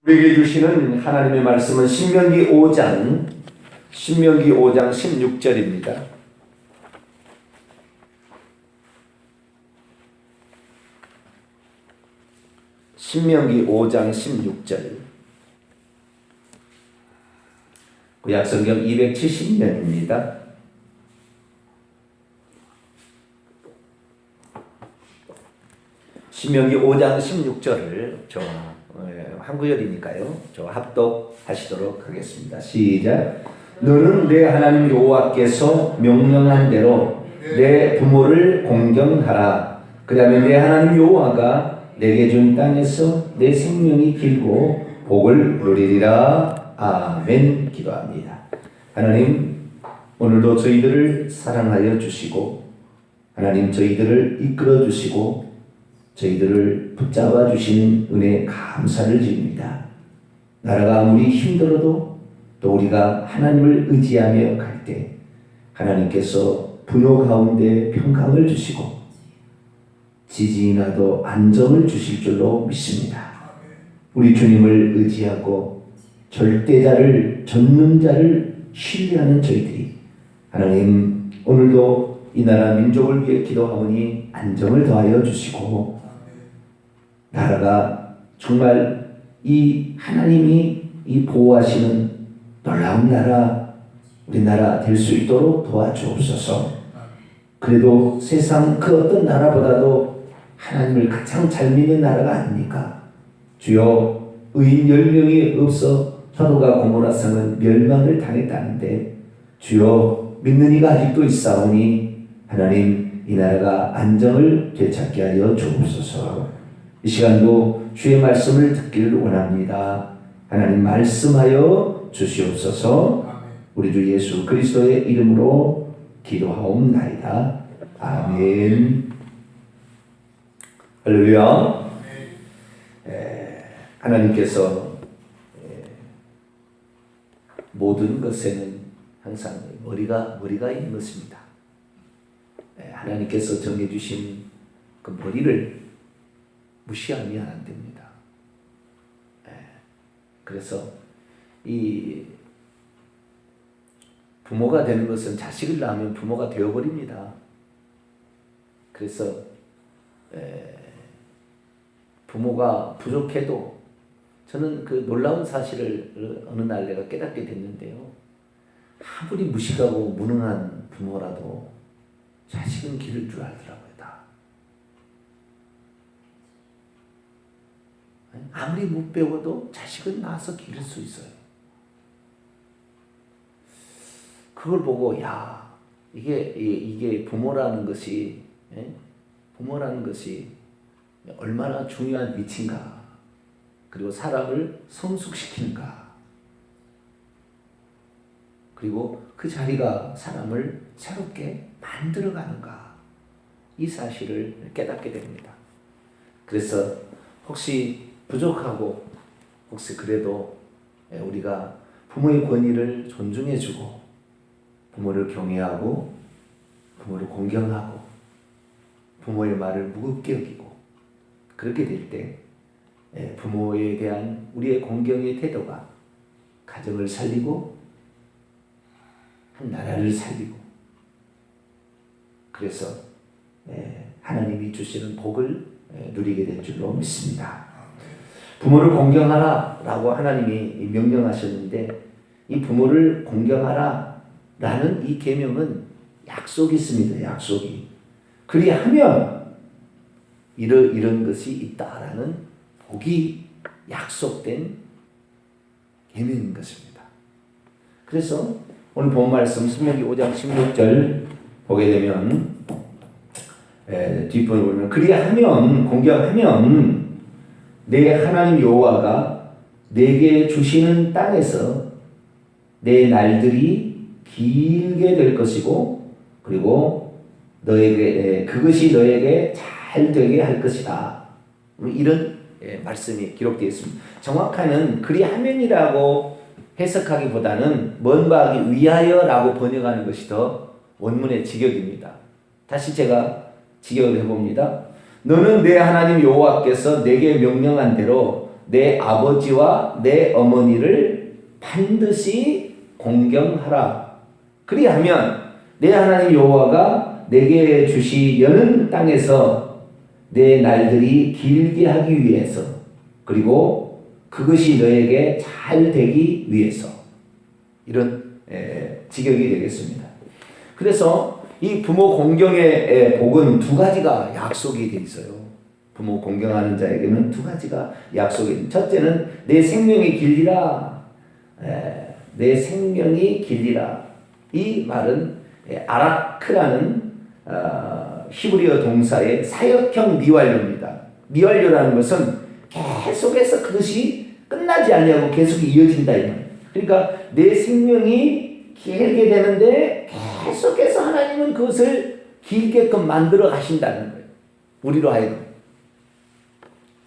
우리에게 주시는 하나님의 말씀은 신명기 5장 16절입니다. 신명기 5장 16절. 구약성경 270년입니다. 신명기 5장 16절을 한 구절이니까요. 합독하시도록 하겠습니다. 시작. 너는 내 하나님 여호와께서 명령한 대로 내 부모를 공경하라. 그 다음에 내 하나님 여호와가 내게 준 땅에서 내 생명이 길고 복을 누리리라. 아멘. 기도합니다. 하나님, 오늘도 저희들을 사랑하여 주시고 하나님 저희들을 이끌어 주시고 저희들을 붙잡아 주시는 은혜에 감사를 드립니다. 나라가 아무리 힘들어도 또 우리가 하나님을 의지하며 갈 때 하나님께서 분노 가운데 평강을 주시고 지진이 나도 안정을 주실 줄로 믿습니다. 우리 주님을 의지하고 절대자를 전능자를 신뢰하는 저희들이 하나님 오늘도 이 나라 민족을 위해 기도하오니 안정을 더하여 주시고 나라가 정말 이 하나님이 이 보호하시는 놀라운 나라 우리나라 될 수 있도록 도와주옵소서. 그래도 세상 그 어떤 나라보다도 하나님을 가장 잘 믿는 나라가 아닙니까? 주여 의인 10명이 없어 서도가 고모라 성은 멸망을 당했다는데 주여 믿는 이가 아직도 있사오니 하나님 이 나라가 안정을 되찾게 하여 주옵소서. 이 시간도 주의 말씀을 듣기를 원합니다. 하나님 말씀하여 주시옵소서. 우리 주 예수 그리스도의 이름으로 기도하옵나이다. 아멘. 할렐루야. 하나님께서 모든 것에는 항상 머리가 있는 것입니다. 하나님께서 정해주신 그 머리를 무시하면 안 됩니다. 그래서 이 부모가 되는 것은 자식을 낳으면 부모가 되어버립니다. 그래서 부모가 부족해도 저는 그 놀라운 사실을 어느 날 내가 깨닫게 됐는데요. 아무리 무식하고 무능한 부모라도 자식은 기를 줄 알더라고요. 아무리 못 배워도 자식은 낳아서 기를 수 있어요. 그걸 보고 야 이게 부모라는 것이 얼마나 중요한 위치인가. 그리고 사람을 성숙시키는가. 그리고 그 자리가 사람을 새롭게 만들어가는가. 이 사실을 깨닫게 됩니다. 그래서 혹시 부족하고 혹시 그래도 우리가 부모의 권위를 존중해주고 부모를 경외하고 부모를 공경하고 부모의 말을 무겁게 여기고 그렇게 될 때 부모에 대한 우리의 공경의 태도가 가정을 살리고 한 나라를 살리고 그래서 하나님이 주시는 복을 누리게 될 줄로 믿습니다. 부모를 공경하라 라고 하나님이 명령하셨는데 이 부모를 공경하라 라는 이 계명은 약속이 있습니다. 약속이. 그리하면 이런 것이 있다라는 복이 약속된 계명인 것입니다. 그래서 오늘 본 말씀 신명기 5장 16절 보게 되면 뒷부분을 보면 그리하면 공경하면 내 하나님 여호와가 내게 주시는 땅에서 내 날들이 길게 될 것이고 그리고 너에게 그것이 너에게 잘 되게 할 것이다. 이런 말씀이 기록되어 있습니다. 정확하게는 그리하면이라고 해석하기보다는 뭔가 하기 위하여라고 번역하는 것이 더 원문의 직역입니다. 다시 제가 직역을 해봅니다. 너는 내 하나님 여호와께서 내게 명령한 대로 내 아버지와 내 어머니를 반드시 공경하라. 그리하면 내 하나님 여호와가 내게 주시려는 땅에서 내 날들이 길게 하기 위해서, 그리고 그것이 너에게 잘 되기 위해서, 이런 직역이 되겠습니다. 그래서 이 부모 공경의 복은 두 가지가 약속이 되어 있어요. 부모 공경하는 자에게는 두 가지가 약속이 있습니다. 첫째는 내 생명이 길리라. 내 생명이 길리라. 이 말은 아라크라는 히브리어 동사의 사역형 미완료입니다. 미완료라는 것은 계속해서 그것이 끝나지 않냐고 계속 이어진다 이 말. 그러니까 내 생명이 길게 되는데 계속해서 하나님은 그것을 길게끔 만들어 가신다는 거예요. 우리로 하여금.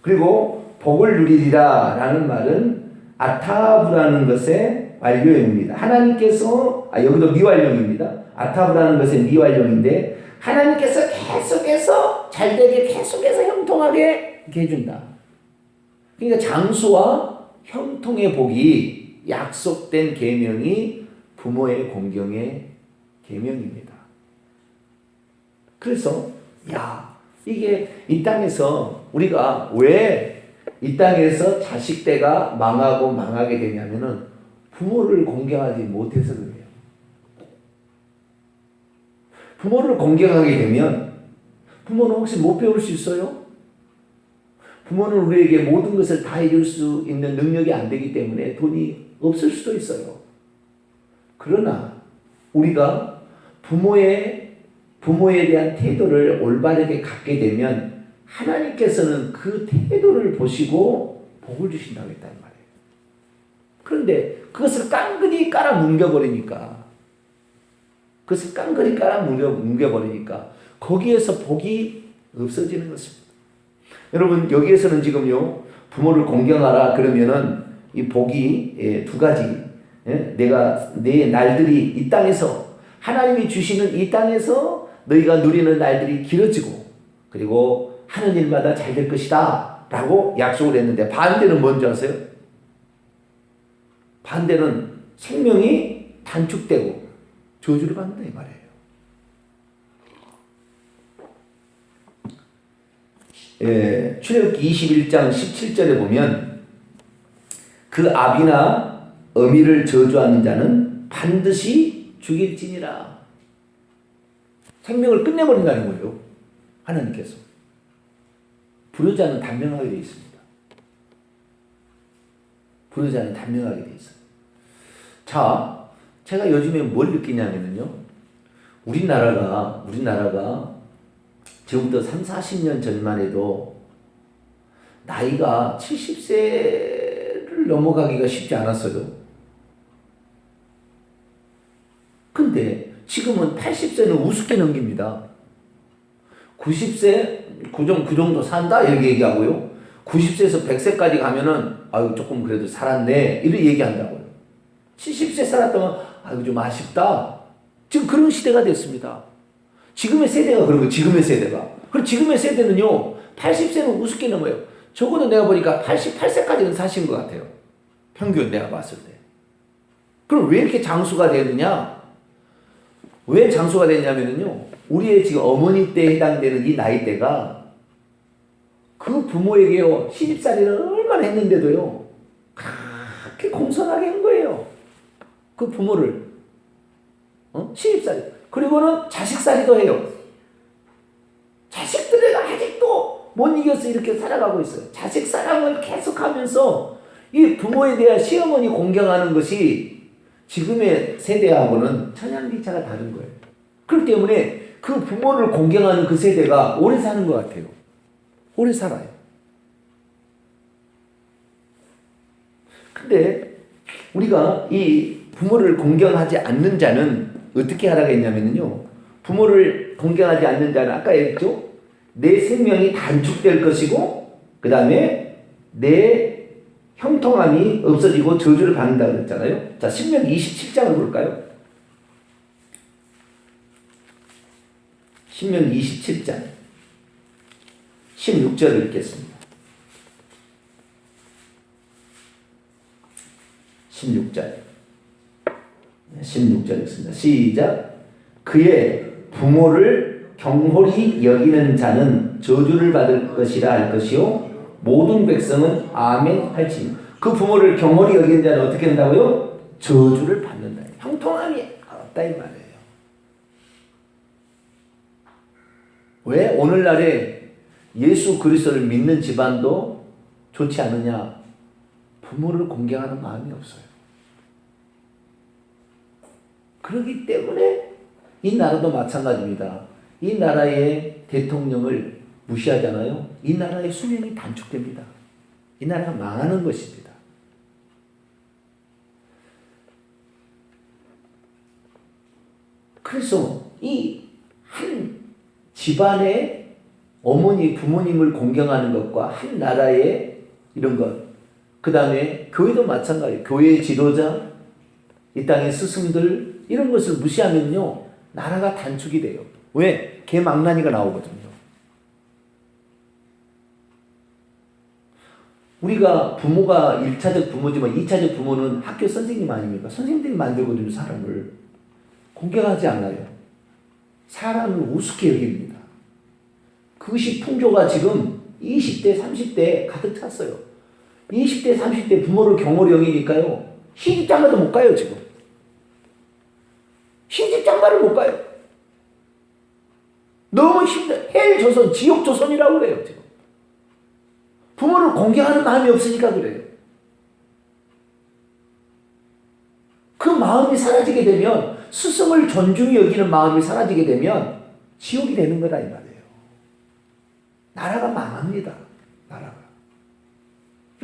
그리고 복을 누리리라 라는 말은 아타브라는 것의 완료형입니다. 하나님께서 여기도 미완료입니다. 아타브라는 것의 미완료인데 하나님께서 계속해서 잘되게 계속해서 형통하게 이렇게 해준다. 그러니까 장수와 형통의 복이 약속된 계명이 부모의 공경의 계명입니다. 그래서 이게 이 땅에서 우리가 왜 이 땅에서 자식 때가 망하고 망하게 되냐면은 부모를 공경하지 못해서 그래요. 부모를 공경하게 되면 부모는 혹시 못 배울 수 있어요? 부모는 우리에게 모든 것을 다 해줄 수 있는 능력이 안 되기 때문에 돈이 없을 수도 있어요. 그러나 우리가 부모에 대한 태도를 올바르게 갖게 되면 하나님께서는 그 태도를 보시고 복을 주신다고 했단 말이에요. 그런데 그것을 깡그리 깔아 뭉겨버리니까 거기에서 복이 없어지는 것입니다. 여러분 여기에서는 지금요 부모를 공경하라 그러면은 이 복이 두 가지, 내가 내 날들이 이 땅에서 하나님이 주시는 이 땅에서 너희가 누리는 날들이 길어지고 그리고 하는 일마다 잘 될 것이다 라고 약속을 했는데 반대는 뭔지 아세요? 반대는 생명이 단축되고 저주를 받는다 이 말이에요. 출애굽기 21장 17절에 보면 그 아비나 어미를 저주하는 자는 반드시 죽일지니라. 생명을 끝내버린다는 거예요. 하나님께서. 불효자는 단명하게 되어 있습니다. 불효자는 단명하게 되어 있어요. 자, 제가 요즘에 뭘 느끼냐면요. 우리나라가 지금부터 30-40년 전만 해도 나이가 70세를 넘어가기가 쉽지 않았어요. 근데 지금은 80세는 우습게 넘깁니다. 90세 그 정도 산다 이렇게 얘기하고요. 90세에서 100세까지 가면은 아유 조금 그래도 살았네 이렇게 얘기한다고요. 70세 살았다면 아유 좀 아쉽다. 지금 그런 시대가 됐습니다. 지금의 세대가 그런 거예요. 지금의 세대가. 그리고 지금의 세대는요 80세는 우습게 넘어요. 적어도 내가 보니까 88세까지는 사신 것 같아요. 평균 내가 봤을 때. 그럼 왜 이렇게 장수가 되느냐? 왜 장수가 되냐면요. 우리의 지금 어머니 때에 해당되는 이 나이대가 그 부모에게요, 시집살이를 얼마나 했는데도요, 그렇게 공손하게 한 거예요. 그 부모를. 시집살이. 그리고는 자식살이도 해요. 자식들을 아직도 못 이겨서 이렇게 살아가고 있어요. 자식 사랑을 계속하면서 이 부모에 대한 시어머니 공경하는 것이 지금의 세대하고는 천양비차가 다른 거예요. 그렇기 때문에 그 부모를 공경하는 그 세대가 오래 사는 것 같아요. 오래 살아요. 근데 우리가 이 부모를 공경하지 않는 자는 어떻게 하라고 했냐면요. 부모를 공경하지 않는 자는 아까 얘기했죠. 내 생명이 단축될 것이고 그 다음에 내 형통함이 없어지고 저주를 받는다고 그랬잖아요. 자, 신명기 27장을 볼까요? 신명기 27장 16절을 읽겠습니다. 16절. 16절 읽습니다. 시작. 그의 부모를 경홀히 여기는 자는 저주를 받을 것이라 할 것이요 모든 백성은 아멘 할지니. 그 부모를 경홀히 여기는 자는 어떻게 된다고요? 저주를 받는다. 형통함이 없다 이 말이에요. 왜? 오늘날에 예수 그리스도를 믿는 집안도 좋지 않느냐? 부모를 공경하는 마음이 없어요. 그렇기 때문에 이 나라도 마찬가지입니다. 이 나라의 대통령을 무시하잖아요. 이 나라의 수명이 단축됩니다. 이 나라가 망하는 것입니다. 그래서 이 한 집안의 어머니, 부모님을 공경하는 것과 한 나라의 이런 것, 그 다음에 교회도 마찬가지예요. 교회의 지도자, 이 땅의 스승들, 이런 것을 무시하면요 나라가 단축이 돼요. 왜? 개망나니가 나오거든요. 우리가 부모가 1차적 부모지만 2차적 부모는 학교 선생님 아닙니까? 선생님들이 만들거든요. 사람을 공경하지 않아요. 사람을 우습게 여깁니다. 그것이 풍조가 지금 20대 30대에 가득 찼어요. 20대 30대 부모를 경홀히 여기니까요 시집장가도 못 가요. 지금 시집장가를 못 가요. 너무 힘들어. 헬조선, 지옥조선이라고 그래요. 지금 부모를 공경하는 마음이 없으니까 그래요. 그 마음이 사라지게 되면, 스승을 존중히 여기는 마음이 사라지게 되면 지옥이 되는 거다 이 말이에요. 나라가 망합니다. 나라가.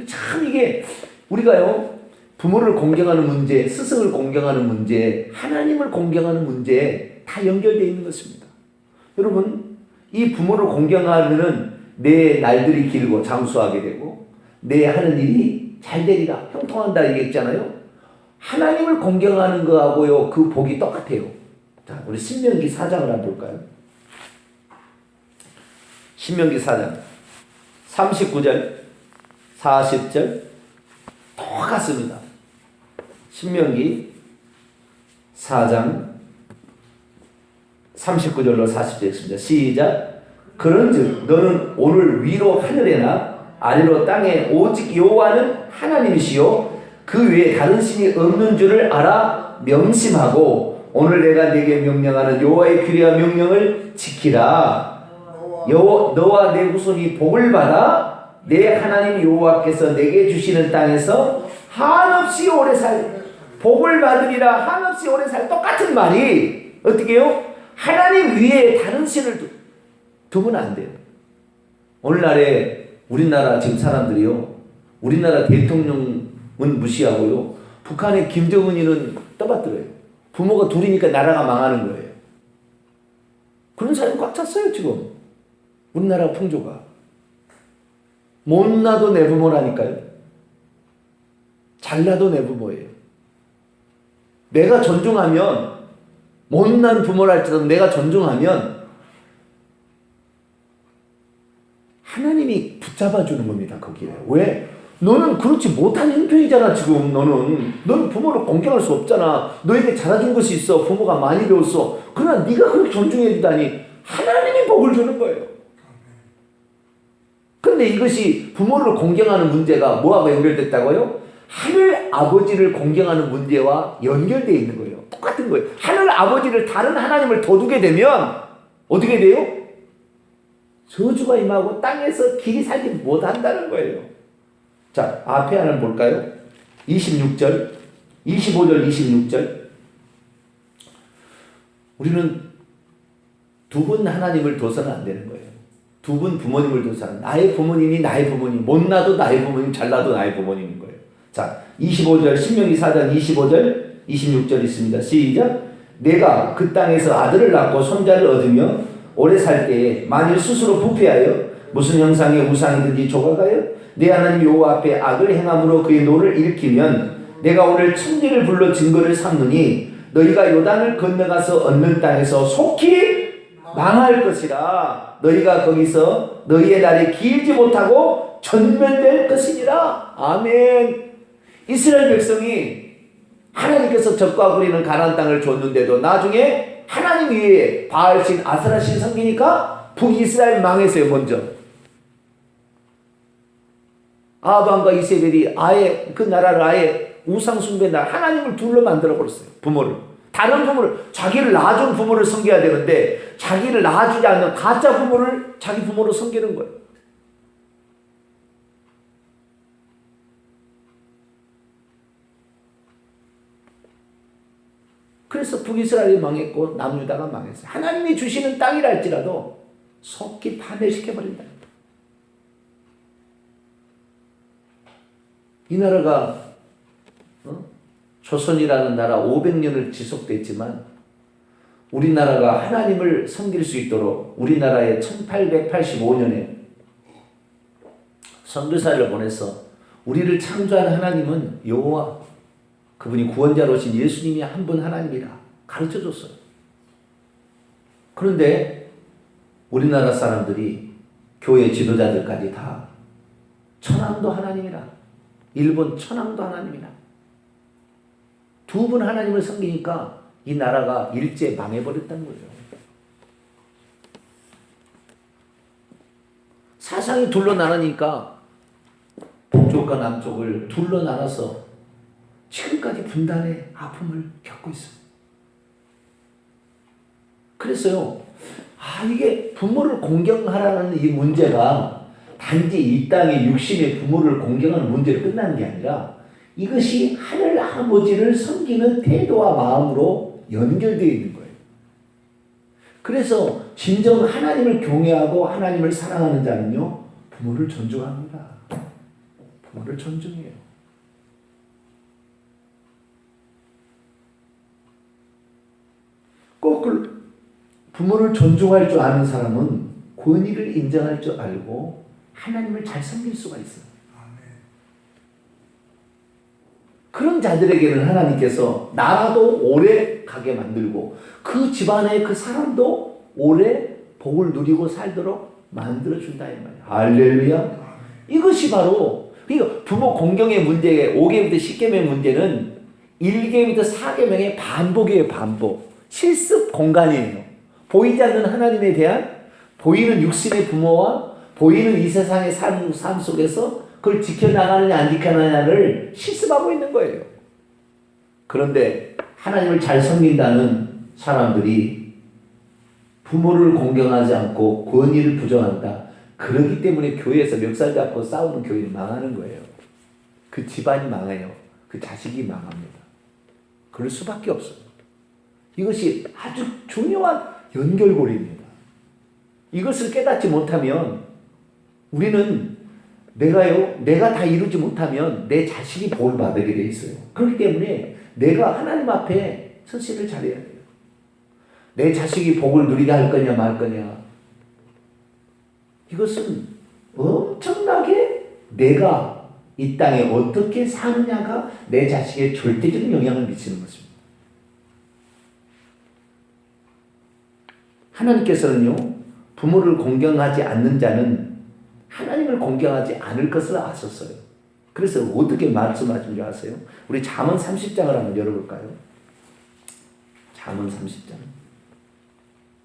참 이게 우리가요 부모를 공경하는 문제, 스승을 공경하는 문제, 하나님을 공경하는 문제에 다 연결되어 있는 것입니다. 여러분, 이 부모를 공경하면은 내 날들이 길고 장수하게 되고 내 하는 일이 잘 되리라, 형통한다 얘기했잖아요. 하나님을 공경하는 거하고요 그 복이 똑같아요. 자, 우리 신명기 4장을 한번 볼까요? 신명기 4장 39절 40절 똑같습니다. 신명기 4장 39절로 40절 읽습니다. 시작. 그런즉 너는 오늘 위로 하늘에나 아래로 땅에 오직 여호와는 하나님이시요 그 외에 다른 신이 없는 줄을 알아 명심하고 오늘 내가 네게 명령하는 여호와의 규례와 명령을 지키라. 너와 내 후손이 복을 받아 내 하나님 여호와께서 내게 주시는 땅에서 한없이 오래 살, 복을 받으리라. 한없이 오래 살. 똑같은 말이 어떻게 해요? 하나님 위에 다른 신을 두면 안 돼요. 오늘날에 우리나라 지금 사람들이요, 우리나라 대통령은 무시하고요, 북한의 김정은이는 떠받들어요. 부모가 둘이니까 나라가 망하는 거예요. 그런 사람이 꽉 찼어요 지금. 우리나라 풍조가. 못나도 내 부모라니까요. 잘나도 내 부모예요. 내가 존중하면, 못난 부모랄지라도 내가 존중하면 하나님이 붙잡아주는 겁니다. 거기에. 왜? 너는 그렇지 못한 형편이잖아. 지금 너는 부모를 공경할 수 없잖아. 너에게 잘해준 것이 있어. 부모가 많이 배웠어. 그러나 네가 그렇게 존중해 주다니 하나님이 복을 주는 거예요. 그런데 이것이 부모를 공경하는 문제가 뭐하고 연결됐다고요? 하늘 아버지를 공경하는 문제와 연결되어 있는 거예요. 똑같은 거예요. 하늘 아버지를 다른 하나님을 둬두게 되면 어떻게 돼요? 저주가 임하고 땅에서 길이 살지 못한다는 거예요. 자, 앞에 하나를 볼까요? 26절, 25절, 26절. 우리는 두 분 하나님을 둬서는 안 되는 거예요. 두 분 부모님을 둬서는. 나의 부모님이 나의 부모님, 못나도 나의 부모님, 잘나도 나의 부모님인 거예요. 자, 25절, 신명기 4장 25절, 26절 있습니다. 시작. 내가 그 땅에서 아들을 낳고 손자를 얻으며 오래 살 때에 만일 스스로 부패하여 무슨 형상의 우상이든지 조각하여 내 하나님 여호와 앞에 악을 행함으로 그의 노를 일으키면 내가 오늘 천지를 불러 증거를 삼느니 너희가 요단을 건너가서 얻는 땅에서 속히 망할 것이라. 너희가 거기서 너희의 날이 길지 못하고 전면될 것이니라. 아멘. 이스라엘 백성이 하나님께서 적과 부리는 가나안 땅을 줬는데도 나중에 하나님 위에 바알신 아스라신 섬기니까 북이스라엘 망했어요. 먼저 아합과 이세벨이 아예 그 나라를 아예 우상 숭배 나라 하나님을 둘로 만들어 버렸어요. 부모를 다른 부모를 자기를 낳아준 부모를 섬겨야 되는데 자기를 낳아주지 않는 가짜 부모를 자기 부모로 섬기는 거예요. 그래서 북이스라엘이 망했고 남유다가 망했어요. 하나님이 주시는 땅이랄지라도 속히 파멸시켜버린다. 이 나라가 조선이라는 나라 500년을 지속됐지만 우리나라가 하나님을 섬길 수 있도록 우리나라에 1885년에 선교사를 보내서 우리를 창조한 하나님은 여호와 그분이 구원자로 오신 예수님이 한 분 하나님이라 가르쳐줬어요. 그런데 우리나라 사람들이 교회 지도자들까지 다 천황도 하나님이라 일본 천황도 하나님이라 두 분 하나님을 섬기니까 이 나라가 일제 망해버렸다는 거죠. 사상이 둘로 나누니까 북쪽과 남쪽을 둘로 나눠서 지금까지 분단의 아픔을 겪고 있어요. 그래서요, 이게 부모를 공경하라는 이 문제가 단지 이 땅의 육신의 부모를 공경하는 문제로 끝나는 게 아니라 이것이 하늘 아버지를 섬기는 태도와 마음으로 연결되어 있는 거예요. 그래서 진정 하나님을 경외하고 하나님을 사랑하는 자는요, 부모를 존중합니다. 부모를 존중해요. 꼭 부모를 존중할 줄 아는 사람은 권위를 인정할 줄 알고 하나님을 잘 섬길 수가 있어요. 그런 자들에게는 하나님께서 나라도 오래 가게 만들고 그 집안의 그 사람도 오래 복을 누리고 살도록 만들어준다 이 말이에요. 할렐루야. 이것이 바로 부모 공경의 문제 5계명부터 10계명의 문제는 1계명부터 4계명의 반복이에요. 반복. 실습 공간이에요. 보이지 않는 하나님에 대한 보이는 육신의 부모와 보이는 이 세상의 삶 속에서 그걸 지켜나가느냐 안 지켜나가느냐를 실습하고 있는 거예요. 그런데 하나님을 잘 섬긴다는 사람들이 부모를 공경하지 않고 권위를 부정한다. 그렇기 때문에 교회에서 멱살 잡고 싸우는 교회는 망하는 거예요. 그 집안이 망해요. 그 자식이 망합니다. 그럴 수밖에 없어요. 이것이 아주 중요한 연결고리입니다. 이것을 깨닫지 못하면 우리는 내가 다 이루지 못하면 내 자식이 복을 받게 돼 있어요. 그렇기 때문에 내가 하나님 앞에 선실을 잘해야 돼요. 내 자식이 복을 누리게 할 거냐 말 거냐. 이것은 엄청나게 내가 이 땅에 어떻게 사느냐가 내 자식에 절대적인 영향을 미치는 것입니다. 하나님께서는요, 부모를 공경하지 않는 자는 하나님을 공경하지 않을 것을 아셨어요. 그래서 어떻게 말씀하신 줄 아세요? 우리 잠언 30장을 한번 열어볼까요? 잠언 30장.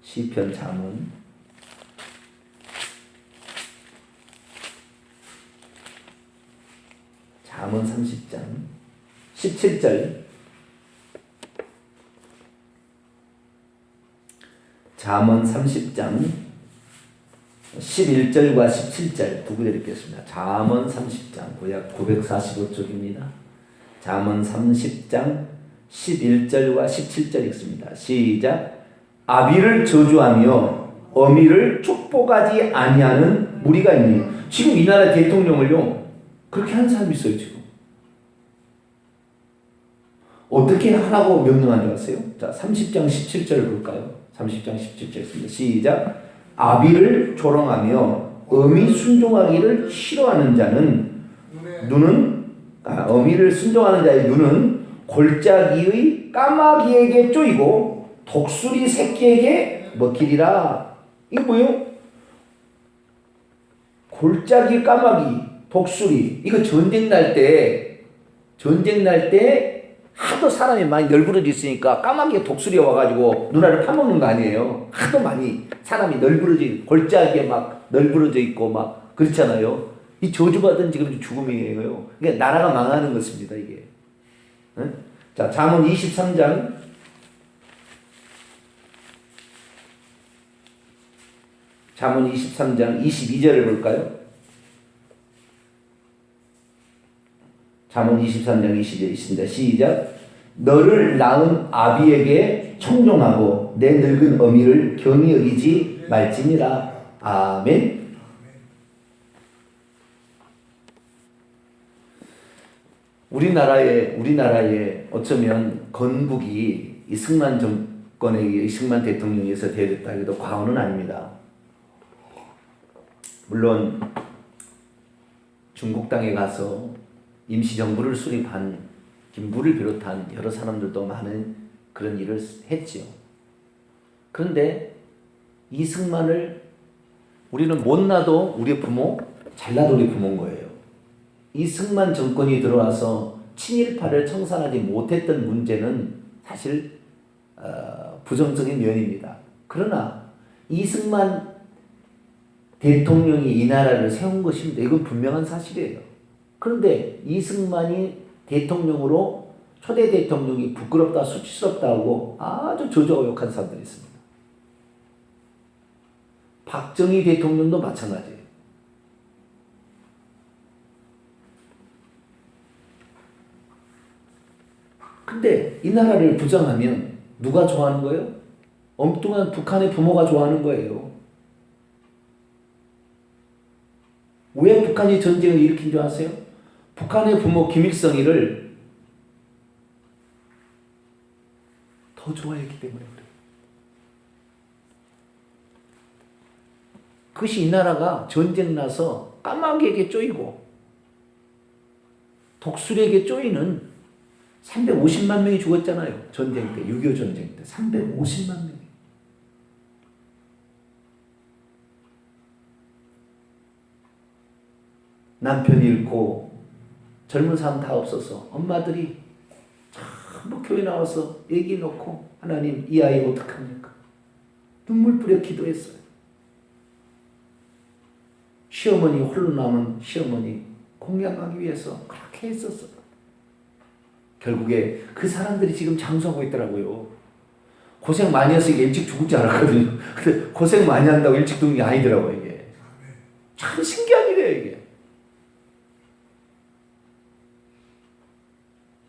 시편 잠언. 잠언 30장. 17절. 잠언 30장 11절과 17절 두 구절 읽겠습니다. 잠언 30장 구약 945쪽입니다. 잠언 30장 11절과 17절 읽습니다. 시작. 아비를 저주하며 어미를 축복하지 아니하는 무리가 있니. 지금 이 나라 대통령을요 그렇게 하는 사람이 있어요. 지금 어떻게 하라고 명령한 줄 아세요? 자, 30장 17절 볼까요? 30장 17절 시작. 아비를 조롱하며 어미 순종하기를 싫어하는 자는 어미를 순종하는 자의 눈은 골짜기의 까마귀에게 쪼이고 독수리 새끼에게 먹히리라. 이거 뭐예요? 골짜기, 까마귀, 독수리. 이거 전쟁 날 때 하도 사람이 많이 널브러져 있으니까 까마귀가 독수리가 와가지고 누나를 파먹는 거 아니에요. 하도 많이 사람이 널브러져 골짜기에 막 널브러져 있고 막 그렇잖아요. 이 저주받은 지금 죽음이에요. 그러니까 나라가 망하는 것입니다, 이게. 응? 자, 잠언 23장 22절을 볼까요? 잠언 23장 20절 있습니다. 시작. 너를 낳은 아비에게 청종하고 내 늙은 어미를 경히 여기지 말지니라. 아멘. 우리나라에 어쩌면 건국이 이승만 정권에 의해 이승만 대통령에 의해서 되었다 해도 과언은 아닙니다. 물론 중국 땅에 가서 임시정부를 수립한 김구를 비롯한 여러 사람들도 많은 그런 일을 했지요. 그런데 이승만을 우리는 못나도 우리 부모, 잘나도 우리 부모인 거예요. 이승만 정권이 들어와서 친일파를 청산하지 못했던 문제는 사실 부정적인 면입니다. 그러나 이승만 대통령이 이 나라를 세운 것입니다. 이건 분명한 사실이에요. 그런데 이승만이 대통령으로 초대 대통령이 부끄럽다 수치스럽다 하고 아주 저주하고 욕한 사람들이 있습니다. 박정희 대통령도 마찬가지예요. 근데 이 나라를 부정하면 누가 좋아하는 거예요? 엉뚱한 북한의 부모가 좋아하는 거예요. 왜 북한이 전쟁을 일으킨 줄 아세요? 북한의 부모 김일성이를 더 좋아했기 때문에 그래요. 그것이 이 나라가 전쟁 나서 까마귀에게 쪼이고 독수리에게 쪼이는 350만 명이 죽었잖아요. 전쟁 때, 6.25 전쟁 때 350만 명이. 남편이 잃고 젊은 사람 다 없어서 엄마들이 전부 교회 나와서 얘기 놓고 하나님 이 아이 어떡합니까? 눈물 뿌려 기도했어요. 시어머니 홀로 남은 시어머니 공양하기 위해서 그렇게 했었어요. 결국에 그 사람들이 지금 장수하고 있더라고요. 고생 많이 해서 이게 일찍 죽을 줄 알았거든요. 근데 고생 많이 한다고 일찍 죽는 게 아니더라고요, 이게. 참 신기한 일이에요, 이게.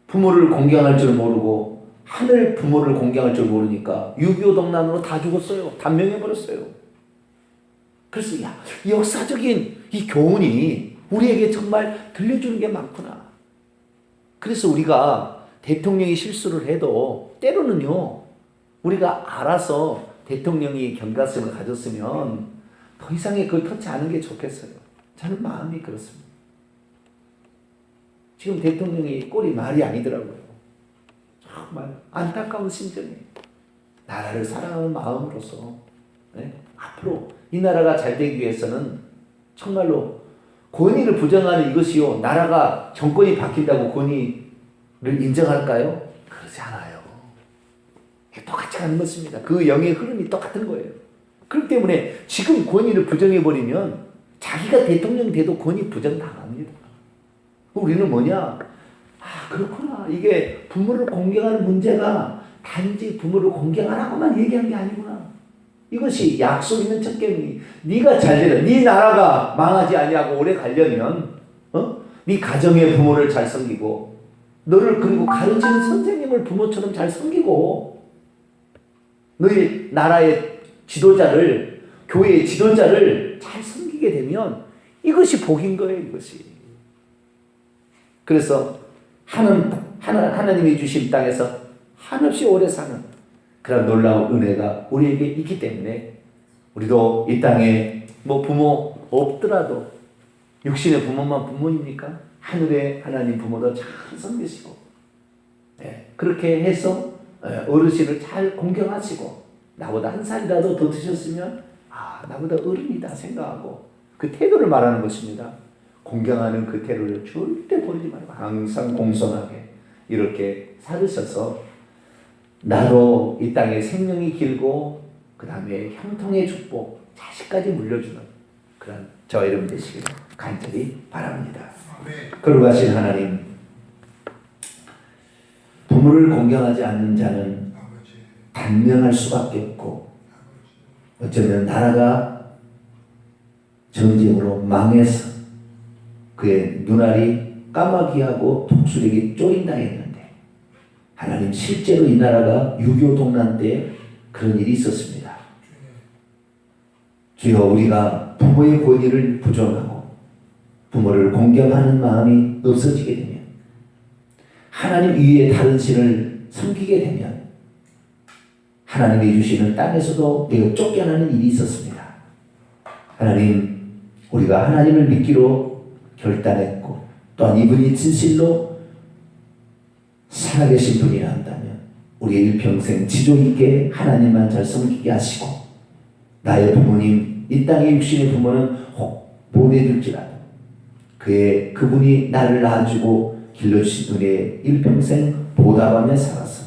부모를 공경할 줄 모르고 하늘 부모를 공경할 줄 모르니까 6.25 동란으로 다 죽었어요. 단명해버렸어요. 그래서 이 역사적인 이 교훈이 우리에게 정말 들려주는 게 많구나. 그래서 우리가 대통령이 실수를 해도 때로는요, 우리가 알아서 대통령이 경각심을 가졌으면 더 이상의 그걸 터치 않은 게 좋겠어요. 저는 마음이 그렇습니다. 지금 대통령이 꼴이 말이 아니더라고요. 정말 안타까운 심정이에요. 나라를 사랑하는 마음으로서 앞으로 이 나라가 잘 되기 위해서는 정말로 권위를 부정하는 이것이요, 나라가 정권이 바뀐다고 권위를 인정할까요? 그렇지 않아요. 똑같이 가는 것입니다. 그 영의 흐름이 똑같은 거예요. 그렇기 때문에 지금 권위를 부정해버리면 자기가 대통령이 돼도 권위 부정당합니다. 우리는 뭐냐? 그렇구나. 이게 부모를 공경하는 문제가 단지 부모를 공경하라고만 얘기한 게 아니구나. 이것이 약속 있는 첫 계명이 네가 잘 되려, 네 나라가 망하지 아니하고 오래 가려면 네 가정의 부모를 잘 섬기고 너를 그리고 가르치는 선생님을 부모처럼 잘 섬기고 너희 나라의 지도자를, 교회의 지도자를 잘 섬기게 되면 이것이 복인 거예요, 이것이. 그래서 하나님이 주신 땅에서 한없이 오래 사는 그런 놀라운 은혜가 우리에게 있기 때문에 우리도 이 땅에 부모 없더라도 육신의 부모만 부모입니까? 하늘의 하나님 부모도 잘 섬기시고 그렇게 해서 어르신을 잘 공경하시고 나보다 한 살이라도 더 드셨으면 나보다 어른이다 생각하고 그 태도를 말하는 것입니다. 공경하는 그 태도를 절대 버리지 말고 항상 공손하게 이렇게 살으셔서 나도 이 땅에 생명이 길고 그 다음에 형통의 축복, 자식까지 물려주는 그런 저와 여러분 되시기를 간절히 바랍니다. 거룩하신 하나님, 부모를 공경하지 않는 자는 단명할 수밖에 없고 어쩌면 나라가 전쟁으로 망해서 그의 눈알이 까마귀하고 독수리에게 쪼인다 했는데 하나님, 실제로 이 나라가 6.25 동란 때 그런 일이 있었습니다. 주여, 우리가 부모의 권위를 부정하고 부모를 공경하는 마음이 없어지게 되면, 하나님 위에 다른 신을 섬기게 되면 하나님이 주시는 땅에서도 내가 쫓겨나는 일이 있었습니다. 하나님, 우리가 하나님을 믿기로 결단했고 또한 이분이 진실로 살아계신 분이라 한다면 우리의 일평생 지조 있게 하나님만 잘 섬기게 하시고, 나의 부모님, 이 땅의 육신의 부모는 혹 보내줄지라도 그분이 나를 낳아주고 길러주신 분의 일평생 보답하며 살아서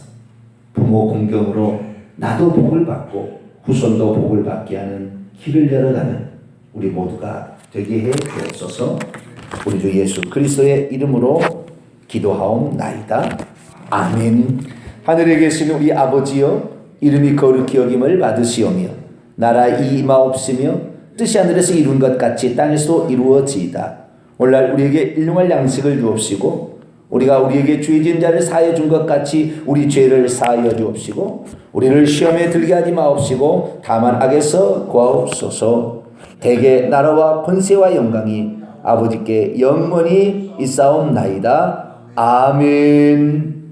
부모 공경으로 나도 복을 받고 후손도 복을 받게 하는 길을 열어가는 우리 모두가 되게 해 주옵소서. 우리 주 예수 그리스도의 이름으로 기도하옵나이다. 아멘. 하늘에 계신 우리 아버지여, 이름이 거룩히 여김을 받으시오며 나라 임하옵시며 뜻이 하늘에서 이룬 것 같이 땅에서도 이루어지이다. 오늘날 우리에게 일용할 양식을 주옵시고 우리가 우리에게 죄 지은 자를 사하여 준 것 같이 우리 죄를 사하여 주옵시고 우리를 시험에 들게 하지 마옵시고 다만 악에서 구하옵소서. 대개 나라와 권세와 영광이 아버지께 영원히 있사옵나이다. 아멘.